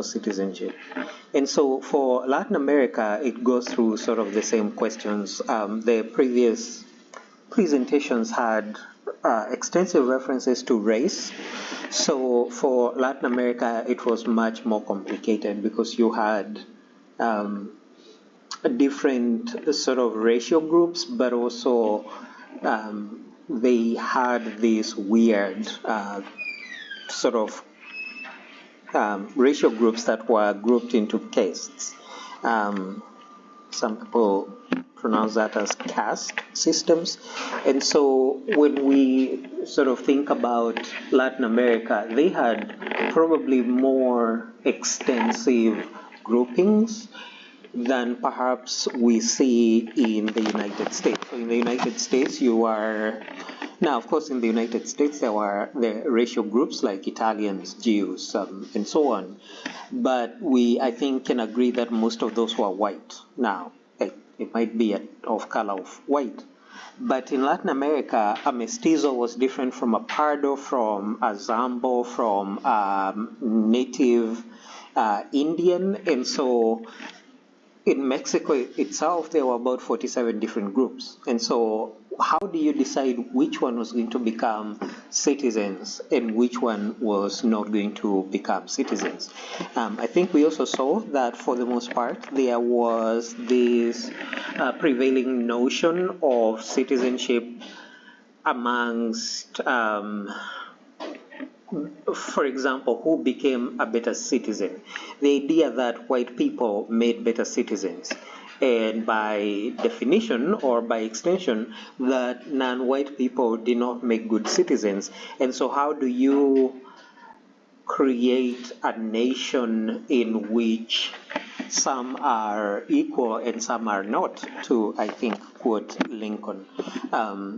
citizenship. And so for Latin America, it goes through sort of the same questions. The previous presentations had extensive references to race. So for Latin America, it was much more complicated because you had different sort of racial groups, but also they had these weird sort of racial groups that were grouped into castes. Some people pronounce that as caste systems. And so when we sort of think about Latin America, they had probably more extensive groupings than perhaps we see in the United States. So in the United States, now, of course, in the United States, there were the racial groups like Italians, Jews, and so on. But we, I think, can agree that most of those were white. Now, it might be of color of white. But in Latin America, a mestizo was different from a pardo, from a zambo, from a native Indian. And so in Mexico itself, there were about 47 different groups. And so how do you decide which one was going to become citizens and which one was not going to become citizens? I think we also saw that for the most part, there was this prevailing notion of citizenship amongst for example, who became a better citizen? The idea that white people made better citizens, and by definition or by extension, that non-white people did not make good citizens. And so how do you create a nation in which some are equal and some are not, to, I think, quote Lincoln.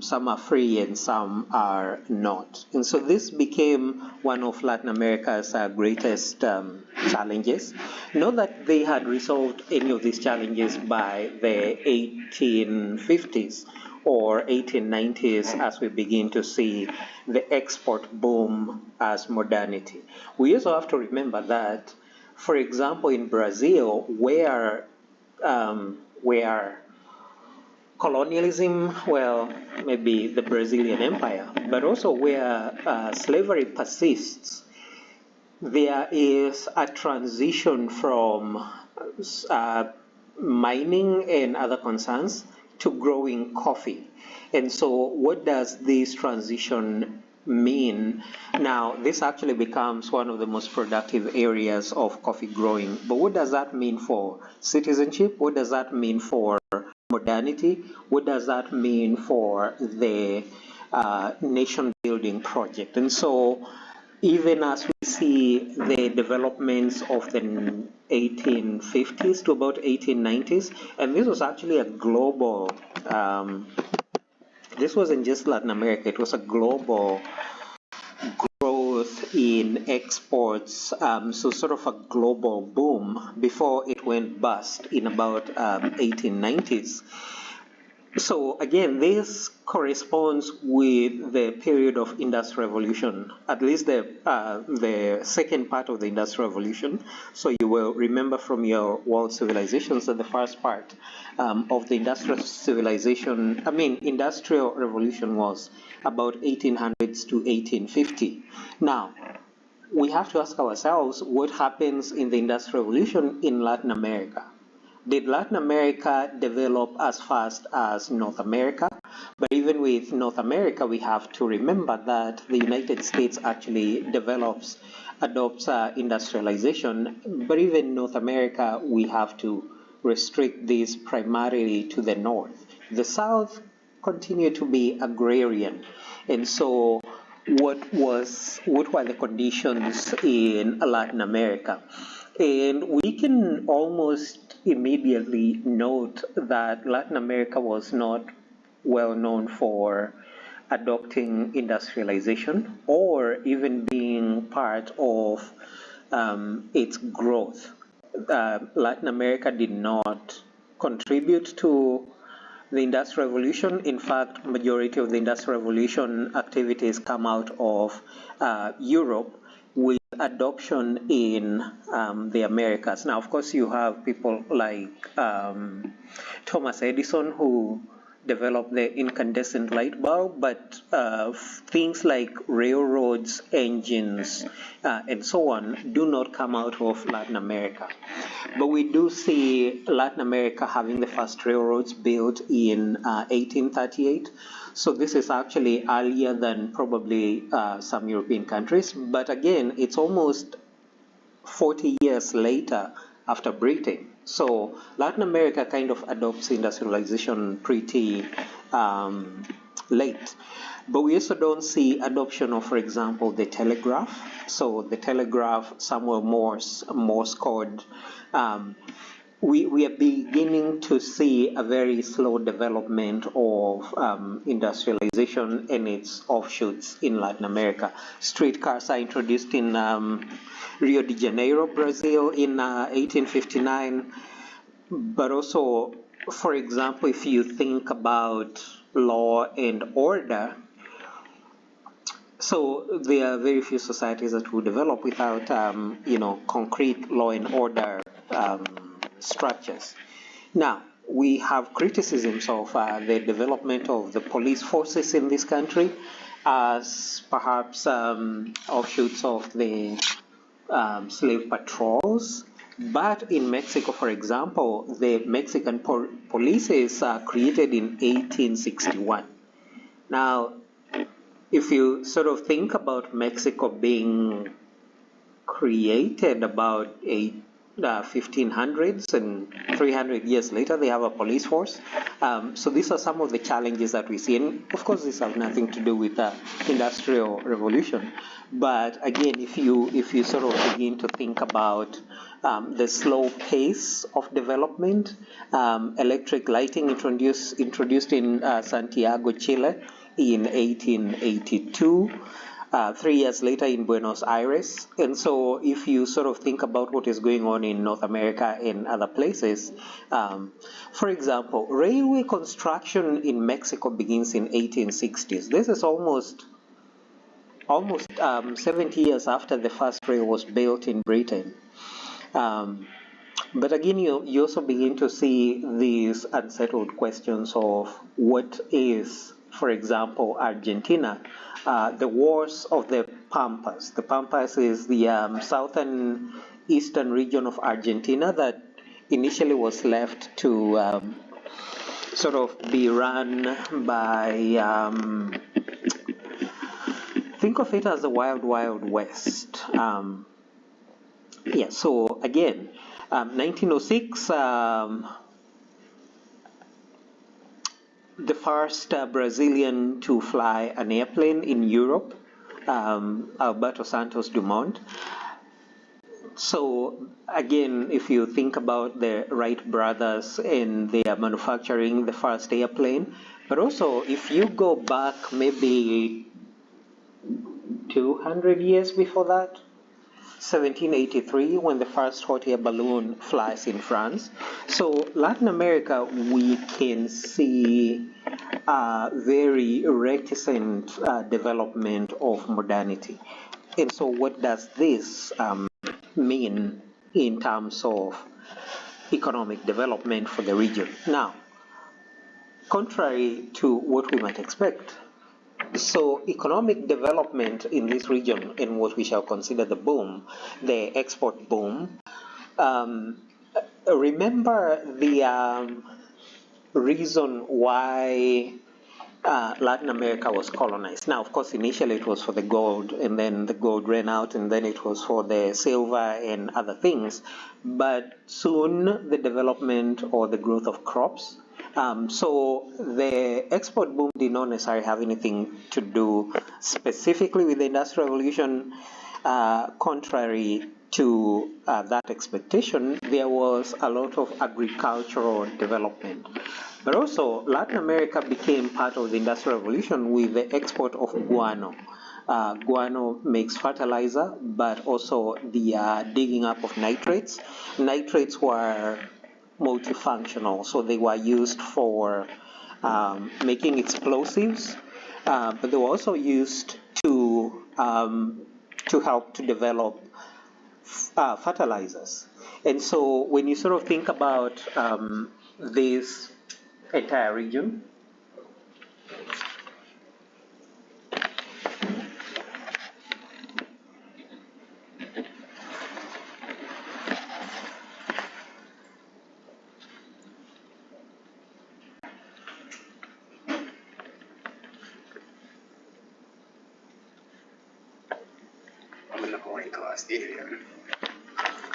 Some are free and some are not. And so this became one of Latin America's greatest challenges. Not that they had resolved any of these challenges by the 1850s or 1890s as we begin to see the export boom as modernity. We also have to remember that, for example, in Brazil, where colonialism, well, maybe the Brazilian Empire, but also where slavery persists, there is a transition from mining and other concerns to growing coffee. And so what does this transition mean? Now, this actually becomes one of the most productive areas of coffee growing. But what does that mean for citizenship? What does that mean for modernity? What does that mean for the nation building project? And so even as we see the developments of the 1850s to about 1890s, and this was actually a global, this wasn't just Latin America, it was a global growth in exports, so sort of a global boom before it went bust in about 1890s. So again, this corresponds with the period of Industrial Revolution, at least the second part of the Industrial Revolution. So you will remember from your world civilizations that the first part of the Industrial Revolution was about 1800s to 1850. Now, we have to ask ourselves what happens in the Industrial Revolution in Latin America. Did Latin America develop as fast as North America? But even with North America, we have to remember that the United States actually adopts industrialization. But even North America, we have to restrict this primarily to the North. The South continued to be agrarian. And so what were the conditions in Latin America? And we can almost immediately note that Latin America was not well known for adopting industrialization or even being part of its growth. Latin America did not contribute to the Industrial Revolution. In fact, majority of the Industrial Revolution activities come out of Europe, with adoption in the Americas. Now, of course, you have people like Thomas Edison, who developed the incandescent light bulb, but things like railroads, engines, and so on do not come out of Latin America. But we do see Latin America having the first railroads built in 1838. So this is actually earlier than probably some European countries. But again, it's almost 40 years later after Britain. So Latin America kind of adopts industrialization pretty late. But we also don't see adoption of, for example, the telegraph. So the telegraph, Samuel Morse code, we are beginning to see a very slow development of industrialization and its offshoots in Latin America. Streetcars are introduced in Rio de Janeiro, Brazil in 1859. But also, for example, if you think about law and order, so there are very few societies that will develop without, concrete law and order structures. Now, we have criticisms of the development of the police forces in this country as perhaps offshoots of the slave patrols. But in Mexico, for example, the Mexican police is created in 1861. Now, if you sort of think about Mexico being created about 1500s and 300 years later, they have a police force. So these are some of the challenges that we see. And of course, these have nothing to do with the Industrial Revolution. But again, if you sort of begin to think about the slow pace of development, electric lighting introduced in Santiago, Chile in 1882. 3 years later in Buenos Aires. And so if you sort of think about what is going on in North America and other places, for example, railway construction in Mexico begins in 1860s. This is almost 70 years after the first rail was built in Britain. But again, you also begin to see these unsettled questions of what is, for example, Argentina, the wars of the Pampas. The Pampas is the southern eastern region of Argentina that initially was left to sort of be run by, think of it as the wild, wild west. So again, 1906, the first Brazilian to fly an airplane in Europe, Alberto Santos Dumont. So again, if you think about the Wright brothers and their manufacturing the first airplane, but also if you go back maybe 200 years before that, 1783, when the first hot air balloon flies in France. So Latin America, we can see very reticent development of modernity. And so what does this mean in terms of economic development for the region? Now, contrary to what we might expect, so economic development in this region, in what we shall consider the boom, the export boom, remember the reason why Latin America was colonized. Now, of course, initially it was for the gold, and then the gold ran out, and then it was for the silver and other things. But soon the development or the growth of crops. So the export boom did not necessarily have anything to do specifically with the Industrial Revolution. Contrary to that expectation, there was a lot of agricultural development. But also, Latin America became part of the Industrial Revolution with the export of guano. Guano makes fertilizer, but also the digging up of nitrates. Nitrates were multifunctional, so they were used for making explosives, but they were also used to to help to develop fertilizers. And so when you sort of think about this entire region,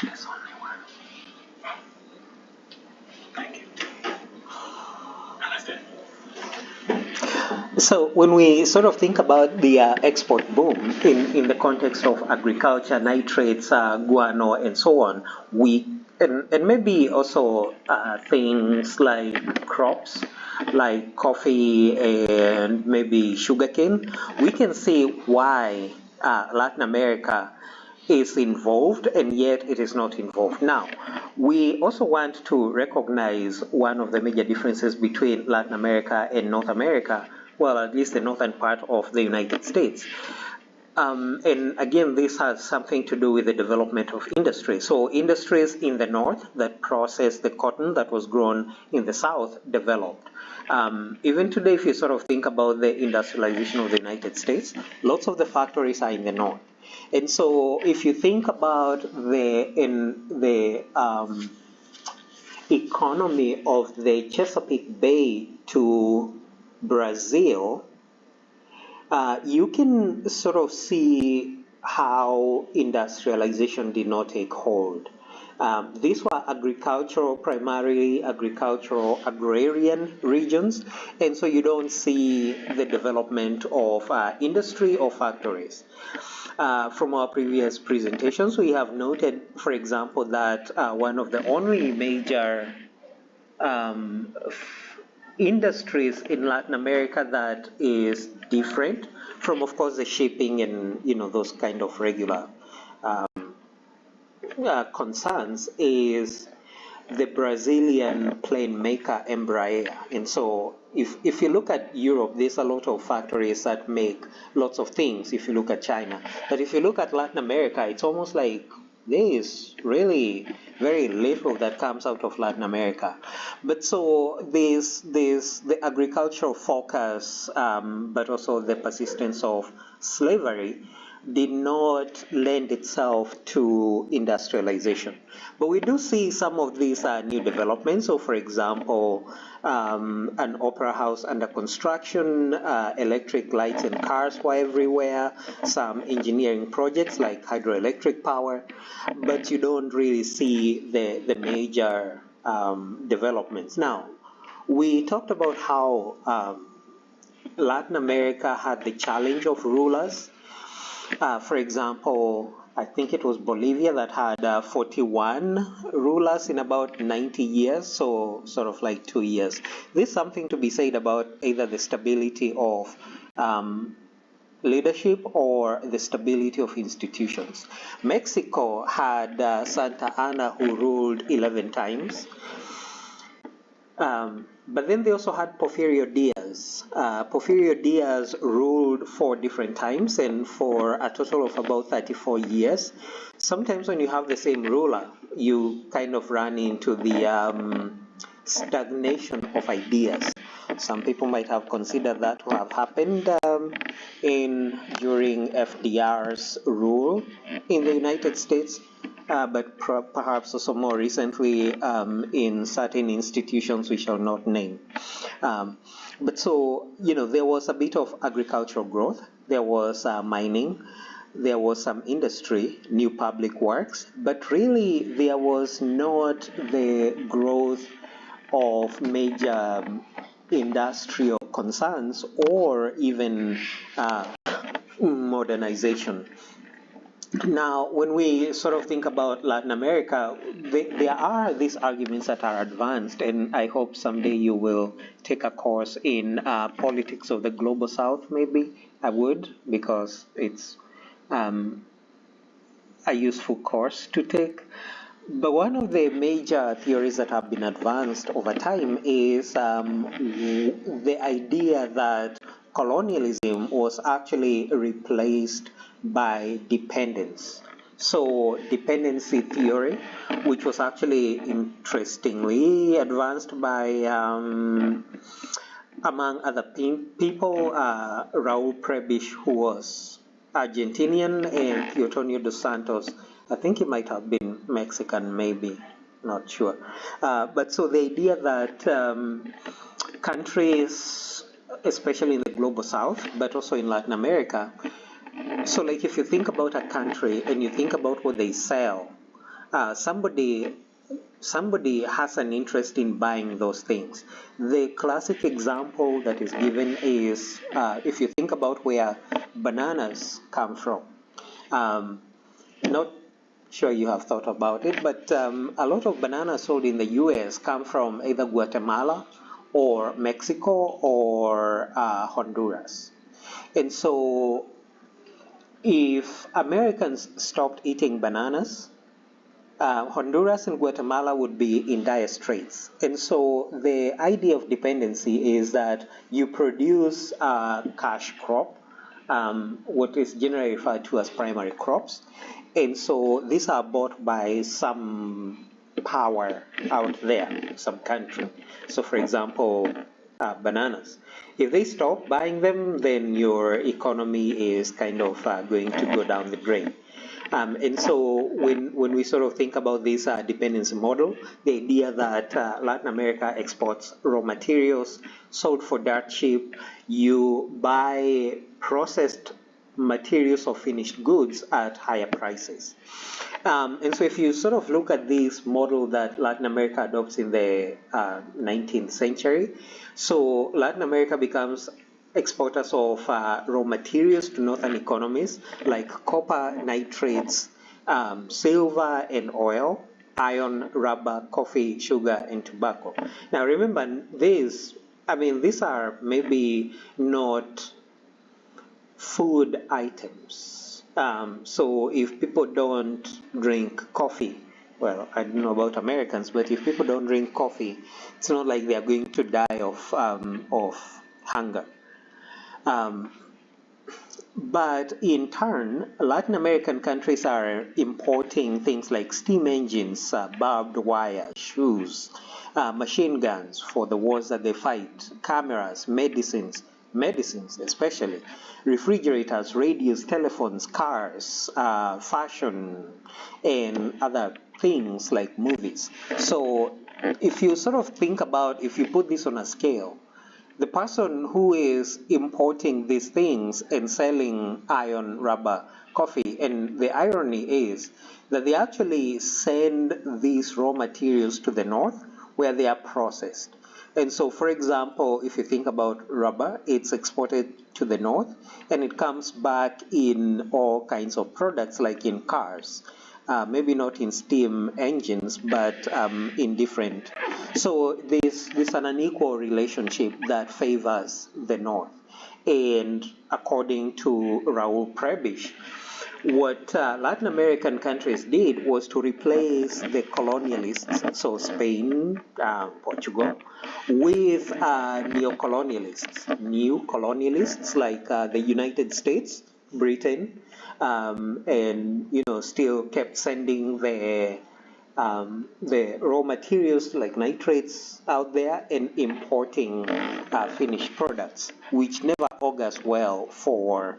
there's only one. Thank you. So when we sort of think about the export boom in the context of agriculture, nitrates, guano, and so on, and maybe also things like crops, like coffee and maybe sugarcane, we can see why Latin America is involved and yet it is not involved. Now, we also want to recognize one of the major differences between Latin America and North America, well, at least the northern part of the United States. And again, this has something to do with the development of industry. So industries in the north that process the cotton that was grown in the south developed. Even today, if you sort of think about the industrialization of the United States, lots of the factories are in the north. And so if you think about the economy of the Chesapeake Bay to Brazil, you can sort of see how industrialization did not take hold. These were primarily agricultural, agrarian regions, and so you don't see the development of industry or factories. From our previous presentations, we have noted, for example, that one of the only major industries in Latin America that is different from, of course, the shipping and those kind of regular concerns is the Brazilian plane maker Embraer. And so if you look at Europe, there's a lot of factories that make lots of things if you look at China. But if you look at Latin America, it's almost like there is really very little that comes out of Latin America. But so the agricultural focus, but also the persistence of slavery did not lend itself to industrialization. But we do see some of these new developments. So, for example, an opera house under construction, electric lights and cars were everywhere, some engineering projects like hydroelectric power, but you don't really see the major developments. Now, we talked about how Latin America had the challenge of rulers. For example, I think it was Bolivia that had 41 rulers in about 90 years, so sort of like 2 years. There's something to be said about either the stability of leadership or the stability of institutions. Mexico had Santa Anna, who ruled 11 times. But then they also had Porfirio Diaz. Porfirio Diaz ruled 4 different times and for a total of about 34 years. Sometimes when you have the same ruler, you kind of run into the stagnation of ideas. Some people might have considered that to have happened during FDR's rule in the United States. But perhaps also more recently in certain institutions we shall not name. But so, there was a bit of agricultural growth, there was mining, there was some industry, new public works, but really there was not the growth of major industrial concerns or even modernization. Now, when we sort of think about Latin America, there are these arguments that are advanced, and I hope someday you will take a course in politics of the global south, maybe. I would, because it's a useful course to take. But one of the major theories that have been advanced over time is the idea that colonialism was actually replaced by dependence. So, dependency theory, which was actually interestingly advanced by, among other people, Raul Prebisch, who was Argentinian, and Teotonio dos Santos. I think he might have been Mexican, maybe, not sure. But so the idea that countries, especially in the global south, but also in Latin America, so like if you think about a country and you think about what they sell, somebody has an interest in buying those things. The classic example that is given is if you think about where bananas come from. Not sure you have thought about it, but a lot of bananas sold in the US come from either Guatemala or Mexico or Honduras. And so if Americans stopped eating bananas, Honduras and Guatemala would be in dire straits. And so the idea of dependency is that you produce a cash crop, what is generally referred to as primary crops. And so these are bought by some power out there, some country. So, for example, bananas. If they stop buying them, then your economy is kind of going to go down the drain. And so when we sort of think about this dependency model, the idea that Latin America exports raw materials sold for dirt cheap, you buy processed materials or finished goods at higher prices. And so if you sort of look at this model that Latin America adopts in the 19th century, so Latin America becomes exporters of raw materials to northern economies like copper, nitrates, silver and oil, iron, rubber, coffee, sugar, and tobacco. Now remember, these are maybe not food items. So if people don't drink coffee, well, I don't know about Americans, but if people don't drink coffee, it's not like they are going to die of hunger. But in turn, Latin American countries are importing things like steam engines, barbed wire, shoes, machine guns for the wars that they fight, cameras, medicines especially, refrigerators, radios, telephones, cars, fashion, and other things like movies. So if you sort of think about, if you put this on a scale, the person who is importing these things and selling iron, rubber, coffee, and the irony is that they actually send these raw materials to the north where they are processed. And so, for example, if you think about rubber, it's exported to the north and it comes back in all kinds of products, like in cars. Maybe not in steam engines, but in different. So there's an unequal relationship that favors the North. And according to Raul Prebisch, what Latin American countries did was to replace the colonialists, so Spain, Portugal, with neocolonialists, new colonialists like the United States, Britain, and still kept sending the raw materials like nitrates out there and importing finished products, which never augurs well for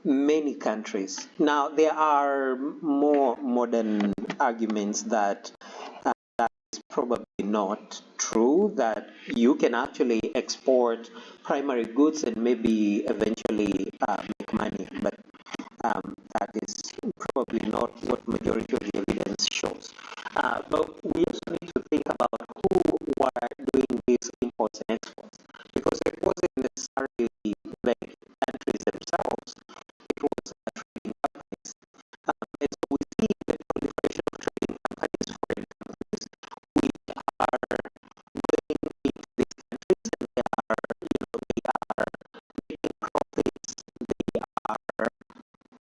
many countries. Now, there are more modern arguments that that is probably not true, that you can actually export primary goods and maybe eventually make money, but that is probably not what majority of the evidence shows. But we also need to think about who were doing these imports and exports, because it wasn't necessarily the countries themselves, it was trading companies. And so we see the proliferation of trading companies, foreign companies, which are going into these countries and they are making profits, they are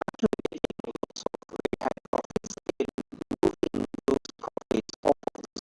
actually making lots of very high profits and moving those profits off of those